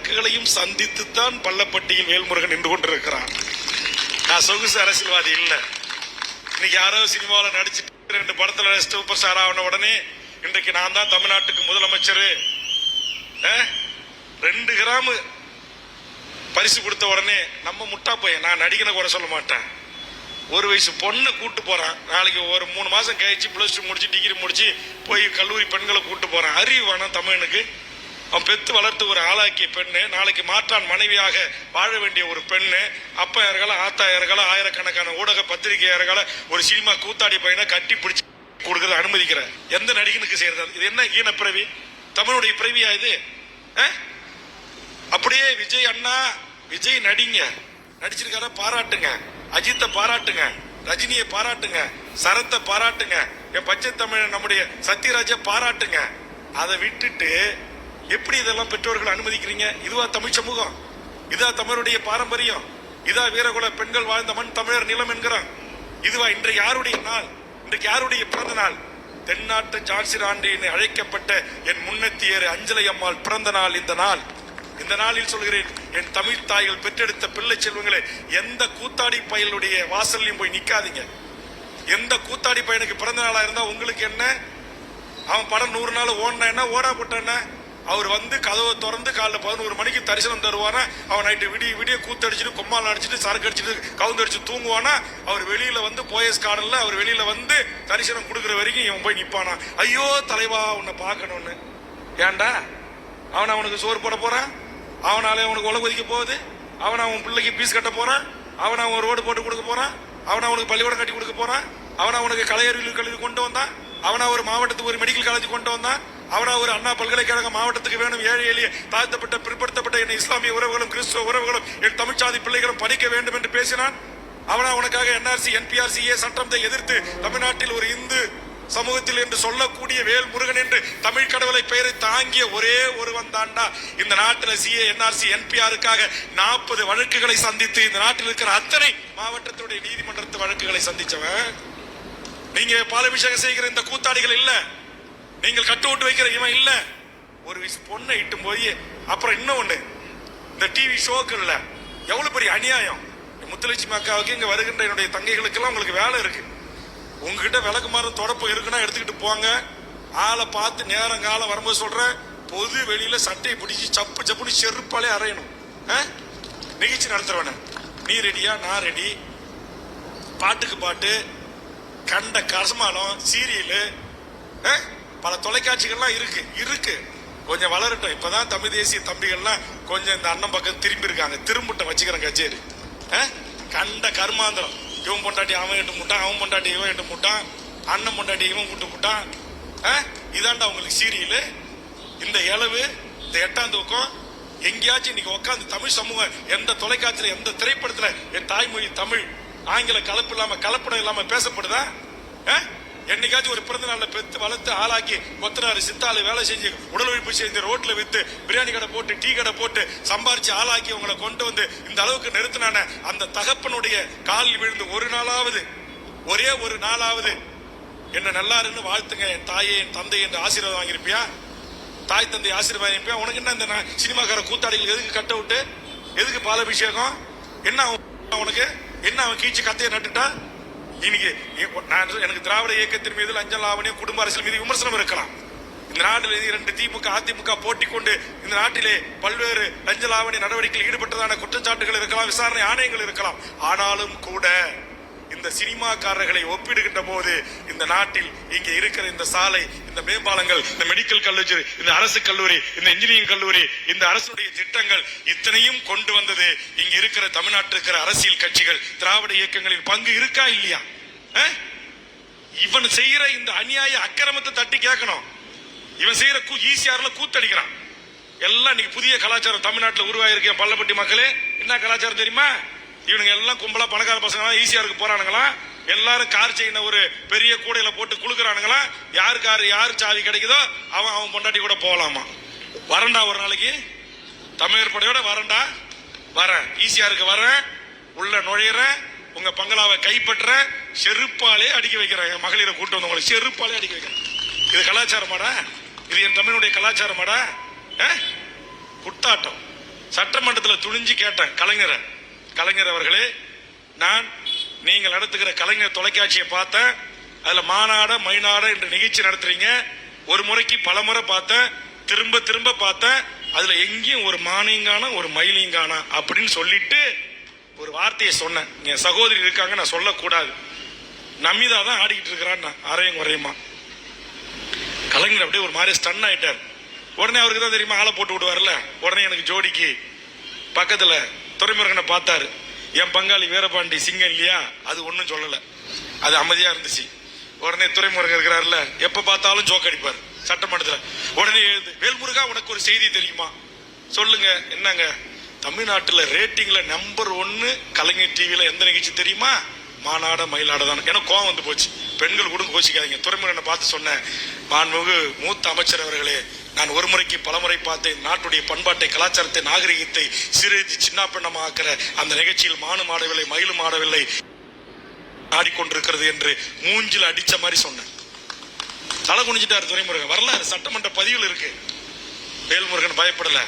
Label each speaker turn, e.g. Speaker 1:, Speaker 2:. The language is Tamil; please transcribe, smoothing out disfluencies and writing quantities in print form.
Speaker 1: வழக்குகளையும் சந்தித்துத்தான் பள்ளப்பட்டியில் வேல்முருகன் நின்று கொண்டிருக்கிறான். நான் சொகுசு அரசியல்வாதி இல்ல. இன்னைக்கு யாரோ சினிமாவில் நடிச்சுட்டு 2 படத்துல சூப்பர் ஸ்டார் ஆன உடனே இன்றைக்கு நான் தான் தமிழ்நாட்டுக்கு முதலமைச்சர் 2 கிராம் பரிசு கொடுத்த உடனே நம்ம முட்டா பையன். நான் நடிகனை கூட சொல்ல மாட்டேன். 1 வயசு பொண்ணை கூட்டு போறான். நாளைக்கு ஒரு 3 மாசம் கழிச்சு +2 முடிச்சு டிகிரி முடிச்சு போய் கல்லூரி பெண்களை கூட்டு போறான். அறிவு வேணாம் தமிழனுக்கு? அவன் பெத்து வளர்த்து ஒரு ஆளாக்கிய பெண்ணு, நாளைக்கு மாற்றான் மனைவியாக வாழ வேண்டிய ஒரு பெண்ணு, அப்பா யாருக்கால ஆத்தா யாருக்கால ஆயிரக்கணக்கான ஊடக பத்திரிகையாளர்கள ஒரு சினிமா கூத்தாடி பையனை கட்டி பிடிச்சு கொடுக்கறது அனுமதிக்கிற எந்த நடிகனுக்கு செய்யறது? இது என்ன ஈன பிறவி? தமிழுடைய பிறவியா இது? அப்படியே விஜய் அண்ணா, விஜய் நடிங்க, நடிச்சிருக்கார பாராட்டுங்க, அஜித்தை பாராட்டுங்க, ரஜினியை பாராட்டுங்க, சரத்தை பாராட்டுங்க, என் பச்சை தமிழ் நம்முடைய சத்யராஜை பாராட்டுங்க. அதை விட்டுட்டு எப்படி இதெல்லாம் பெற்றோர்கள் அனுமதிக்கிறீங்க? இதுவா தமிழ் சமூகம்? இதா தமிழுடைய பாரம்பரியம்? இதா வீரகுல பெண்கள் வாழ்ந்த மண் தமிழர் நிலம் என்கிறான்? இதுவா இன்றைக்கு யாருடைய நாள்? இன்றைக்கு யாருடைய பிறந்த நாள்? தென்னாட்டு ஜான்சி ராணி அழைக்கப்பட்ட என் முன்னத்தியர் அஞ்சலை அம்மாள் பிறந்த நாள் இந்த நாள். இந்த நாளில் சொல்கிறேன், என் தமிழ் தாய்கள் பெற்றெடுத்த பிள்ளை செல்வங்களே, எந்த கூத்தாடி பயலுடைய வாசல்லையும் போய் நிக்காதீங்க. எந்த கூத்தாடி பையனுக்கு பிறந்த நாளா இருந்தா உங்களுக்கு என்ன? அவன் படம் 100 நாள் ஓடினா என்ன, ஓடா போட்டான? அவர் வந்து கதவை திறந்து காலைல 11 மணிக்கு தரிசனம் தருவானா? அவன் நைட்டு விடிய கூத்தடிச்சுட்டு கொம்மால் அடிச்சுட்டு சரக்கு அடிச்சுட்டு கவுந்தடிச்சு தூங்குவானா? அவர் வெளியில வந்து போயஸ் கார்டன்ல அவர் வெளியில வந்து தரிசனம் கொடுக்குற வரைக்கும் இவன் போய் நிப்பானா? ஐயோ தலைவா உன்னை பார்க்கணும்னு. ஏன்டா அவன் அவனுக்கு சோறு போட போறான்? அவனாலே அவனுக்கு உலக ஒதுக்க போகுது? அவன் அவன் பிள்ளைக்கு பீஸ் கட்ட போறான்? அவன் அவன் ரோடு போட்டு கொடுக்க போறான்? அவன் அவனுக்கு பள்ளிக்கூடம் கட்டி கொடுக்க போறான்? அவன் அவனுக்கு கலையறிவியல் கல்வி கொண்டு வந்தான்? அவனா ஒரு மாவட்டத்துக்கு ஒரு மெடிக்கல் காலேஜ் கொண்டு வந்தான்? அவனா ஒரு அண்ணா பல்கலைக்கழக மாவட்டத்துக்கு வேணும்? ஏழை எளிய தாழ்த்தப்பட்ட பிற்படுத்தப்பட்ட என் இஸ்லாமிய உறவுகளும் கிறிஸ்துவ உறவுகளும் என் தமிழ்ச்சாதி பிள்ளைகளும் படிக்க வேண்டும் என்று பேசினான்? அவனா உனக்காக NRC NPRC சட்டத்தை எதிர்த்து தமிழ்நாட்டில் ஒரு இந்து சமூகத்தில் என்று சொல்லக்கூடிய வேல்முருகன் என்று தமிழ் கடவுளை பெயரை தாங்கிய ஒரே ஒருவன் தாண்டா இந்த நாட்டில் CA NRC NPRக்காக 40 வழக்குகளை சந்தித்து இந்த நாட்டில் இருக்கிற அத்தனை மாவட்டத்துடைய நீதிமன்றத்து வழக்குகளை சந்திச்சவன். நீங்க பாலாபிஷேகம் செய்கிற இந்த கூத்தாடிகள் இல்ல, நீங்கள் கட்டு விட்டு வைக்கிற இவன் இல்ல. ஒரு பொண்ணை இட்டும் போய் அப்புறம் இன்னொன்னு, இந்த டிவி ஷோக்கள்ல எவ்வளவு பெரிய அநியாயம். முத்துலட்சுமி அக்காவுக்கு இங்க வருகின்ற என்னுடைய தங்கைகளுக்கு எல்லாம் உங்களுக்கு வேலை இருக்கு. உங்ககிட்ட விளக்கு மாறும் தொடப்பு இருக்குன்னா எடுத்துக்கிட்டு போங்க. ஆளை பார்த்து நேரம் காலம் வரும்போது சொல்ற, பொது வெளியில சட்டையை பிடிச்சி சப்பு சப்புன்னு செருப்பாலே அறையணும். நிகழ்ச்சி நடத்துறவன நீ ரெடியா? நான் ரெடி. பாட்டுக்கு பாட்டு, கண்ட கசமானம், சீரியலு, பல தொலைக்காட்சிகள்லாம் இருக்கு. கொஞ்சம் வளரட்டும். இப்பதான் தமிழ் தேசிய தம்பிகள்லாம் கொஞ்சம் இந்த அண்ணன் பக்கம் திரும்பி இருக்காங்க. திரும்பிட்ட வச்சுக்கிறேன் கச்சேரி. கண்ட கர்மாந்திரம். இவன் பொண்டாட்டி அவன் எட்டு முட்டான், அவன் பொண்டாட்டி இவன் எட்டு முட்டான், அண்ணன் பொண்டாட்டி இவன் கூட்டு முட்டான். இதாண்டா உங்களுக்கு சீரியலு? இந்த இளவு, இந்த 8ஆம் தூக்கம் எங்கேயாச்சும் இன்னைக்கு உட்காந்து தமிழ் சமூகம் எந்த தொலைக்காட்சியில எந்த திரைப்படத்துல என் தாய்மொழி தமிழ் ஆங்கில கலப்பு இல்லாம கலப்படம் இல்லாம பேசப்படுதா? என்னைக்காச்சும் ஒரு பிறந்த நாள்ல பெத்து வளர்த்து ஆளாக்கி கொத்தனாரு சித்தாலு வேலை செஞ்சு உடல் உழைப்பு செஞ்சு ரோட்ல வித்து பிரியாணி கடை போட்டு டீ கடை போட்டு சம்பாரிச்சு ஆளாக்கி உங்களை கொண்டு வந்து இந்த அளவுக்கு நிறுத்தினான அந்த தகப்பனுடைய காலில் விழுந்து ஒரே ஒரு நாளாவது என்ன நல்லாருன்னு வாழ்த்துங்க, என் தாயே என் தந்தை என்று ஆசீர்வாதம் வாங்கியிருப்பியா? தாய் தந்தை ஆசீர்வாதம் வாங்கியிருப்பியா? உனக்கு என்ன இந்த சினிமாக்கார கூத்தாடிகள் எதுக்கு கட்ட விட்டு, எதுக்கு பாலாபிஷேகம்? என்ன உனக்கு என்ன? அவன் கீச்சு கத்தையை நட்டுட்டா? இன்னைக்கு எனக்கு திராவிட இயக்கத்தின் மீது லஞ்ச லாவணியம் குடும்ப அரசியல் மீது விமர்சனம் இருக்கலாம். இந்த நாட்டில் 2 திமுக அதிமுக போட்டி கொண்டு இந்த நாட்டிலே பல்வேறு லஞ்ச லாவணி நடவடிக்கையில் ஈடுபட்டதான குற்றச்சாட்டுகள் இருக்கலாம், விசாரணை ஆணையங்கள் இருக்கலாம். ஆனாலும் கூட இந்த சினிமாக்காரர்களை ஒப்பிடுகின்ற போது இந்த நாட்டில் இங்கே இருக்கிற இந்த சாலை, இந்த மேம்பாலங்கள், இந்த மெடிக்கல் கல்லூரி, இந்த அரசு கல்லூரி, இந்த இன்ஜினியரிங் கல்லூரி, இந்த அரசுடைய திட்டங்கள் இத்தனையும் கொண்டு வந்தது இங்க இருக்கிற தமிழ்நாட்டில் இருக்கிற அரசியல் கட்சிகள், திராவிட இயக்கங்களின் பங்கு இருக்கா இல்லையா? இவன் செய்யற இந்த அநியாய அக்கிரமத்தை தட்டி கேட்கணும். இவன் செய்யற ஈசிஆர்ல கூத்தடிக்கிறான். எல்லாம் இன்னைக்கு புதிய கலாச்சாரம் தமிழ்நாட்டில் உருவாயிருக்க. பள்ளப்பட்டி மக்களே, என்ன கலாச்சாரம் தெரியுமா? இவனுங்க எல்லாம் கும்பலா பணக்கார பசங்க ஈசிஆருக்கு போறானுங்களா? எல்லாரும் கார் செயின ஒரு பெரிய கூடையில போட்டு குளுக்குறானுங்களா? யாரு கார் யாரு சாவி கிடைக்குதோ அவன் பொண்டாட்டி கூட போகலாமா? வரண்டா ஒரு நாளைக்கு தமிழர் படையோட வரண்டா, வரேன் ஈசிஆருக்கு வரேன், உள்ள நுழையிறேன், உங்க பங்களாவை கைப்பற்ற செருப்பாலே அடிக்க வைக்கிறேன். என் மகளிரை கூட்டு வந்து உங்களை செருப்பாலே அடிக்க வைக்கிறேன். இது கலாச்சாரமாடா? இது என் தமிழுடைய கலாச்சாரமாடா? குட்டாட்டம். நேரத்துல துணிஞ்சு கேட்டேன் கலைஞர் அவர்களே, நான் நீங்கள் நடத்துகிற கலைஞர் தொலைக்காட்சியை பார்த்தேன். அதுல மாநாட மைநாட என்று நிகழ்ச்சி நடத்துறீங்க. ஒரு முறைக்கு பல முறை பார்த்தேன், திரும்ப திரும்ப பார்த்தேன். அதுல எங்கேயும் ஒரு மானியங்கான ஒரு மயிலிங்கான அப்படின்னு சொல்லிட்டு ஒரு வார்த்தையை சொன்னேன். என் சகோதரி இருக்காங்க, நான் சொல்லக்கூடாது. நமிதா தான் ஆடிக்கிட்டு இருக்கிறான் அரையும் குறையுமா. கலைஞர் அப்படியே ஒரு மாதிரி ஸ்டன் ஆயிட்டார். உடனே அவருக்கு தான் தெரியுமா ஆளை போட்டு விடுவார்ல. உடனே எனக்கு ஜோடிக்கு பக்கத்துல துரைமுருகனை பார்த்தாரு. என் பங்காளி வீரபாண்டி சிங்கம் இல்லையா, அது ஒன்னும் சொல்லல, அது அமைதியா இருந்துச்சு. உடனே துரைமுருகன் இருக்கிறாருல, எப்ப பார்த்தாலும் ஜோக் அடிப்பார் சட்டமன்றத்தில். உடனே எழுந்து, வேல்முருகா உனக்கு ஒரு செய்தி தெரியுமா, சொல்லுங்க. என்னங்க, தமிழ்நாட்டுல ரேட்டிங்ல நம்பர் 1 கலைஞர் டிவில எந்த நிகழ்ச்சி தெரியுமா? மாநாட மயிலாட தான். எனக்கு கோவம் வந்து போச்சு. பெண்கள் கூட கோச்சிக்காதீங்க. துரைமுருகனை பார்த்து சொன்னேன், மாண்புமிகு மூத்த அமைச்சர் அவர்களே, நான் ஒரு முறைக்கு பலமுறை பார்த்தேன். நாட்டுடைய பண்பாட்டை, கலாச்சாரத்தை, நாகரிகத்தை சிறிது சின்ன பின்னமாக்கிற அந்த நிகழ்ச்சியில் மானும் ஆடவில்லை, மயிலும் ஆடவில்லை, ஆடிக்கொண்டிருக்கிறது என்று மூஞ்சில் அடிச்ச மாதிரி சொன்னேன். தலை குனிஞ்சிட்டாரு துரைமுருகன். வரலாறு சட்டமன்ற பதிவில் இருக்கு. வேல்முருகன் பயப்படல.